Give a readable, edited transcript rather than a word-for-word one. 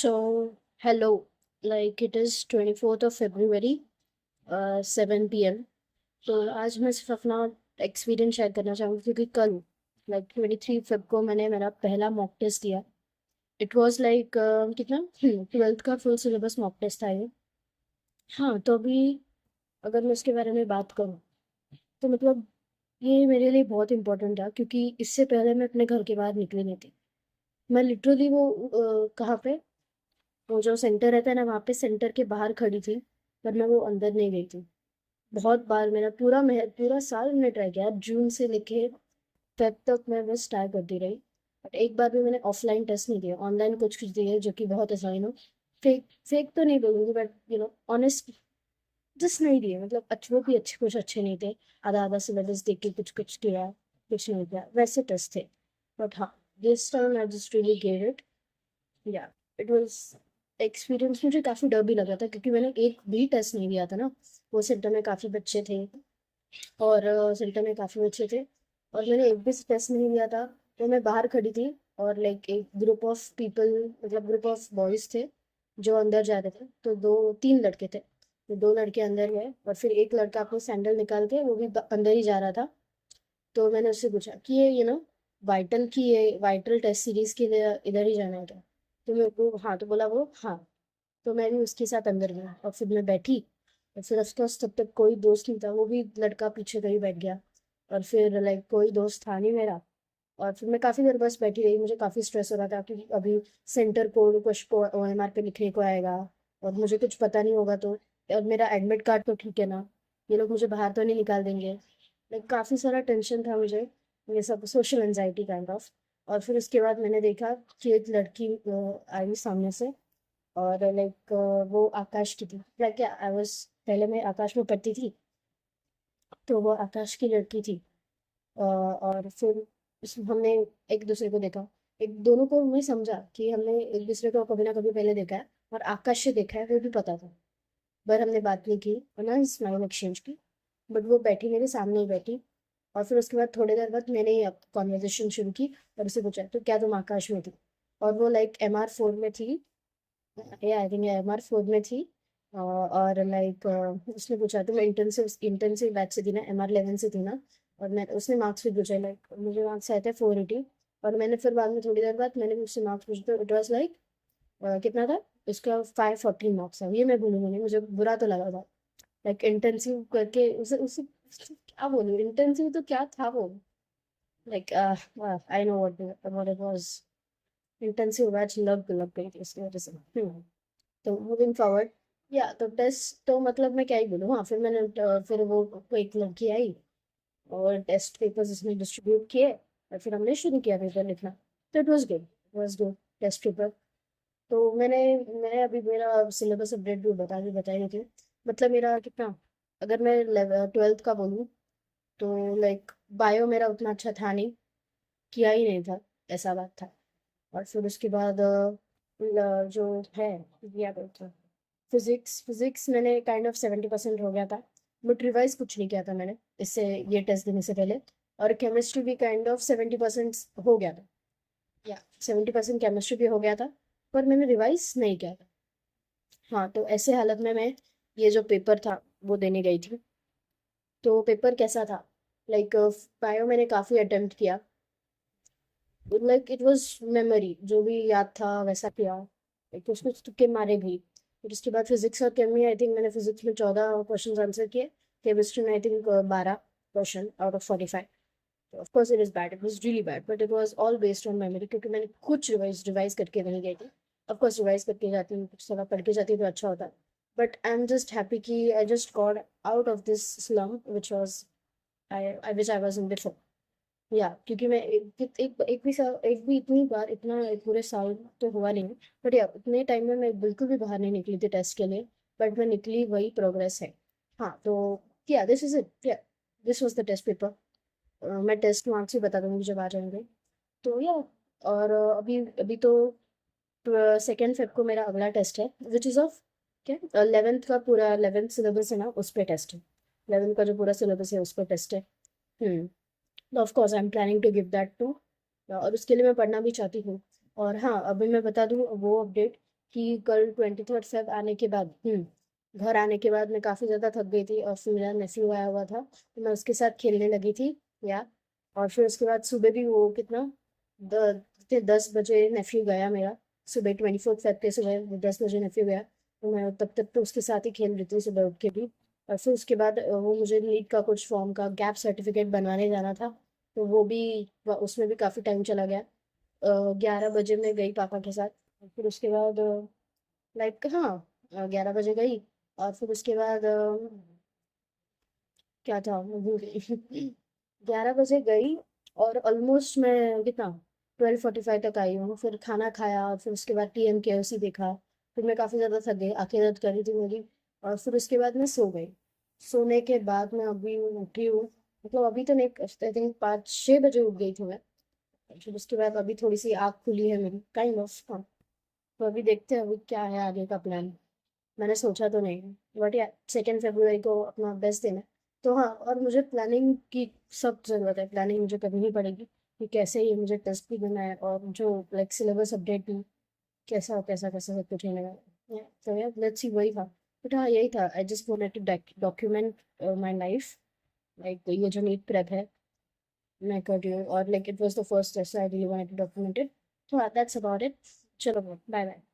So, hello. Like it is 24th of February, 7 p.m. तो आज मैं सिर्फ अपना एक्सपीरियंस शेयर करना चाहूँगी क्योंकि कल लाइक 23 फेब को मैंने मेरा पहला मॉक टेस्ट दिया। इट वाज लाइक कितना 12th का फुल सिलेबस मॉक टेस्ट था ये। हाँ, तो अभी अगर मैं उसके बारे में बात करूँ तो मतलब ये मेरे लिए बहुत इंपॉर्टेंट था क्योंकि इससे पहले मैं अपने घर के बाहर निकली नहीं थी। मैं लिटरली वो कहाँ पे वो जो सेंटर रहता है ना, वहाँ पे सेंटर के बाहर खड़ी थी, पर मैं वो अंदर नहीं गई थी। बहुत बार मेरा पूरा साल मैंने ट्राई किया, जून से लेके फेब तक मैं बस ट्राई करती रही। बट एक बार भी मैंने ऑफलाइन टेस्ट नहीं दिया, ऑनलाइन कुछ कुछ दिए जो कि बहुत आसान हो। फेक फेक तो नहीं बोलूँगी, बट ऑनेस्ट जस्ट नहीं दिए। मतलब अच्छे, वो भी अच्छे, कुछ अच्छे नहीं थे। आधा आधा सिलेबस देख के कुछ कुछ किया, कुछ नहीं किया, वैसे टेस्ट थे। बट हाँ, this time I just really gave it. या इट वाज एक्सपीरियंस। मुझे काफ़ी डर भी लगा था क्योंकि मैंने एक भी टेस्ट नहीं दिया था ना। वो सेंटर में काफ़ी बच्चे थे, और सेंटर में काफ़ी बच्चे थे, और मैंने एक भी टेस्ट नहीं दिया था। तो मैं बाहर खड़ी थी, और लाइक एक ग्रुप ऑफ पीपल, मतलब ग्रुप ऑफ बॉयज़ थे जो अंदर जा रहे थे। तो दो तीन लड़के थे, तो दो लड़के अंदर गए और फिर एक लड़का अपने सैंडल निकाल के वो भी अंदर ही जा रहा था। तो मैंने उससे पूछा कि ये वाइटल की ये वाइटल टेस्ट सीरीज के लिए इधर ही जाना है क्या? तो मेरे को हाँ, तो बोला वो हाँ। तो मैं भी उसके साथ अंदर गया और फिर मैं बैठी। और फिर उसका तब तक कोई दोस्त नहीं था, वो भी लड़का पीछे कहीं बैठ गया। और फिर लाइक कोई दोस्त था नहीं मेरा। और फिर मैं काफ़ी देर बस बैठी रही, मुझे काफ़ी स्ट्रेस हो रहा था क्योंकि अभी सेंटर कोड कुछ को OMR पे लिखने को आएगा, और मुझे कुछ पता नहीं होगा तो। और मेरा एडमिट कार्ड तो ठीक है ना, ये लोग मुझे बाहर तो नहीं निकाल देंगे। लाइक काफ़ी सारा टेंशन था मुझे, ये सब सोशल एंजाइटी काइंड ऑफ। और फिर उसके बाद मैंने देखा कि एक लड़की आई सामने से, और लाइक वो आकाश की थी। लाइक आई वाज, पहले मैं आकाश में पढ़ती थी, तो वो आकाश की लड़की थी। और फिर हमने एक दूसरे को देखा, एक दोनों को मैं समझा कि हमने एक दूसरे को कभी ना कभी पहले देखा है, और आकाश से देखा है वो भी पता था। पर हमने बात नहीं की और ना स्माइल एक्सचेंज की। बट वो बैठी मेरे सामने ही बैठी। और फिर उसके बाद थोड़ी देर बाद मैंने ही कॉन्वर्जेशन शुरू की, और उससे पूछा तो क्या तुम आकाश में थी? और वो लाइक MR4 में थी, या आई थिंक MR4 में थी। और लाइक उसने पूछा तो मैं इंटेंसिव इंटेंसिव बैच से थी ना, MR11 से थी ना। और मैं उसने मार्क्स भी पूछे, लाइक मुझे मार्क्स आए थे 480। और मैंने फिर बाद में थोड़ी देर बाद मैंने भी उससे मार्क्स पूछे, तो इट वॉज लाइक कितना था उसका, 540 मार्क्स है। ये मैं भूलूंगी नहीं, मुझे बुरा तो लगा था। लाइक इंटेंसिव करके उसे उसे उसे क्या बोलूं, इंटेंसिव तो क्या था वो। Like I know what it was. Intensive batch लग गई थी उसकी वजह से। तो मूविंग फॉरवर्ड, या तो टेस्ट तो मतलब मैं क्या ही बोलूँ। हाँ, फिर मैंने फिर वो कोई एक लड़की आई, और टेस्ट पेपर्स उसने डिस्ट्रीब्यूट किए, और फिर हमने शुरू किया पेपर लिखना। तो it was good test paper. तो मैंने अभी मेरा सिलेबस अपडेट भी बता ही थी। मतलब मेरा कितना, अगर मैं 12th का बोलूँ तो लाइक बायो मेरा उतना अच्छा था नहीं, किया ही नहीं था, ऐसा बात था। और फिर उसके बाद जो है, क्या बोलते हैं, फिजिक्स फिजिक्स मैंने काइंड ऑफ 70% हो गया था। बट रिवाइज कुछ नहीं किया था मैंने इससे, ये टेस्ट देने से पहले। और केमिस्ट्री भी काइंड ऑफ 70% हो गया था, या 70% केमिस्ट्री भी हो गया था, पर मैंने रिवाइज नहीं किया था। हाँ, तो ऐसे हालत में मैं ये जो पेपर था वो देने गई थी। तो पेपर कैसा था, लाइक बायो मैंने काफ़ी अटेम्प्ट किया। लाइक इट वाज मेमोरी, जो भी याद था वैसा किया, लाइक कुछ कुछ तुक्के मारे भी। फिर उसके बाद फिजिक्स और केमी, आई थिंक मैंने फिजिक्स में 14 क्वेश्चन आंसर किए। केमिस्ट्री में I think 12 question out of 45। Of course it is bad, it was really bad, but it was all based on memory क्योंकि मैंने कुछ रिवाइज करके नहीं गई थी। ऑफ कोर्स रिवाइज करके जाती हूँ, कुछ थोड़ा पढ़ के जाती हूँ तो अच्छा होता है। But I am just happy कि I just got out of this slum which was I which I was in before. या क्योंकि मैं एक भी इतनी बार इतना एक पूरे साल तो हुआ नहीं। बट या उतने टाइम में मैं बिल्कुल भी बाहर नहीं निकली थी टेस्ट के लिए। बट मैं निकली, वही प्रोग्रेस है। हाँ, तो या दिस इज इट, या this was the test paper. मैं टेस्ट मार्क्स ही बता दूंगी जब आ जाएंगे। तो या, और अभी अभी तो 2 फेब को मेरा अगला टेस्ट है, विच इज़ ऑफ क्या 11th का पूरा 11th सिलेबस है ना, उस पर टेस्ट है। 11th का जो पूरा सिलेबस है उस पर टेस्ट है। Of course I am planning to give that to, और उसके लिए मैं पढ़ना भी चाहती हूँ। और हाँ, अभी मैं बता दूँ वो अपडेट कि कल 23 फेब आने के बाद घर आने के बाद मैं काफ़ी ज़्यादा थक गई थी और फिर मेरा नेफ्यू आया हुआ था, तो मैं उसके साथ खेलने लगी थी या और फिर उसके बाद सुबह भी वो कितना 10 बजे नेफ्यू गया मेरा, सुबह 24 फेब के सुबह 10 बजे नेफ्यू गया, तो मैं तब तक तो उसके साथ ही खेल रही थी सुबह उठ के भी। और फिर उसके बाद वो मुझे नीट का कुछ फॉर्म का गैप सर्टिफिकेट बनवाने जाना था, तो वो भी उसमें भी काफ़ी टाइम चला गया। 11 बजे मैं गई पापा के साथ, फिर उसके बाद लाइक हाँ 11 बजे गई और फिर उसके बाद क्या था मैं भूल गई 11 बजे गई और ऑलमोस्ट मैं कितना 12:45 तक आई हूँ, फिर खाना खाया और फिर उसके बाद TMKOC देखा, फिर मैं काफ़ी ज़्यादा थक गई, आंखें दर्द कर रही थी मेरी और फिर उसके बाद मैं सो गई। सोने के बाद मैं अभी उठी हूँ, मतलब अभी तो नहीं, आई थिंक 5-6 बजे उठ गई थी मैं। फिर उसके बाद अभी थोड़ी सी आँख खुली है मेरी काइंड ऑफ, हाँ। तो अभी देखते हैं अभी क्या है आगे का प्लान। मैंने सोचा तो नहीं है, बट या 2 फरवरी को अपना बेस्ट दिन है। तो हाँ, और मुझे प्लानिंग की सब ज़रूरत है, प्लानिंग मुझे करनी ही पड़ेगी कि कैसे ये मुझे टेस्ट भी देना है और जो लाइक सिलेबस अपडेट भी कैसा कैसा कैसा सब कुछ होने वाला है। तो यार लेट्स सी वही था। बट हाँ यही था, I just wanted to document my life, like ये जो नीट प्रेप है मैं कर रही हूँ और like it was the first test I really wanted to document it. तो दैट्स अबाउट इट। चलो बाय बाय।